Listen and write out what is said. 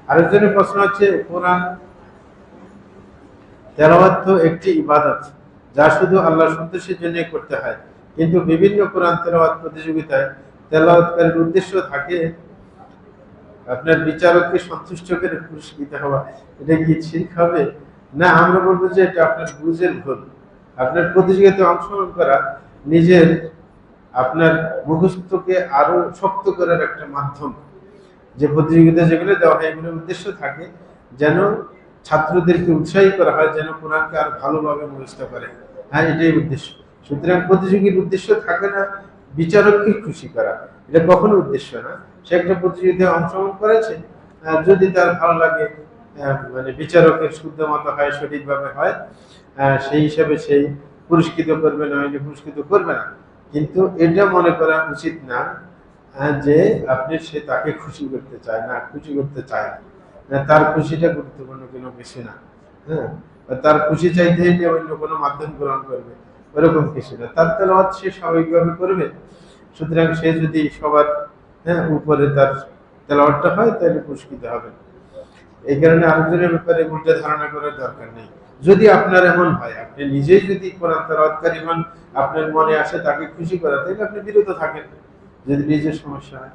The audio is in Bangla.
আরেকজনের প্রশ্ন হচ্ছে, কোরআন তেলাওয়াত তো একটি ইবাদত যা শুধু আল্লাহর সন্তুষ্টির জন্যই করতে হয়, কিন্তু বিভিন্ন কোরআন তেলাওয়াত প্রতিযোগিতায় তেলাওয়াতকারীর উদ্দেশ্য থাকে আপনার বিচারককে সন্তুষ্ট করে পুরস্কৃত হওয়া। এটা কি ঠিক হবে? না, আমরা বলবো যে এটা আপনার বুঝের ভুল। আপনার প্রতিযোগিতায় অংশগ্রহণ করা নিজের আপনার মুখস্থকে আরো শক্ত করার একটা মাধ্যম। যে প্রতিযোগিতা যেগুলো দেওয়া হয় এগুলোর উদ্দেশ্য থাকে যেন ছাত্রদেরকে উৎসাহী করা হয়, যেন কোরআনকে আরো ভালোভাবে মুখস্থ করে। হ্যাঁ, এটাই উদ্দেশ্য। সুতরাং প্রতিযোগীর উদ্দেশ্য থাকে না বিচারককে খুশি করা, এটা কখনো উদ্দেশ্য না। সে একটা প্রতিযোগিতায় অংশগ্রহণ করেছে, যদি তার ভালো লাগে, মানে বিচারকের শুদ্ধ মতো হয়, সঠিকভাবে হয়, সেই হিসাবে সেই পুরস্কৃত করবে, না হলে পুরস্কৃত করবে না। কিন্তু এটা মনে করা উচিত না যে আপনি সে তাকে খুশি করতে চায় না, খুশি করতে চায় না, তার খুশিটা গুরুত্বপূর্ণ কোনো কিছু না। হ্যাঁ, তার খুশি চাইতে হলে অন্য কোনো মাধ্যম গ্রহণ করবে, ওরকম কিছু না। তার তেলাওয়াত সে স্বাভাবিকভাবে করবে। সুতরাং সে যদি সবার উপরে তার তেলাওয়াতটা হয় তাহলে পুরস্কৃত হবে। এই কারণে আরেকজনের ব্যাপারে উল্টো ধারণা করার দরকার নেই। যদি আপনার এমন হয়, আপনি নিজেই যদি কোরআন তেলাওয়াতকারী হন, আপনার মনে আসে তাকে খুশি করা, তাহলে আপনি বিরত থাকেন যদি নিজের সমস্যা হয়।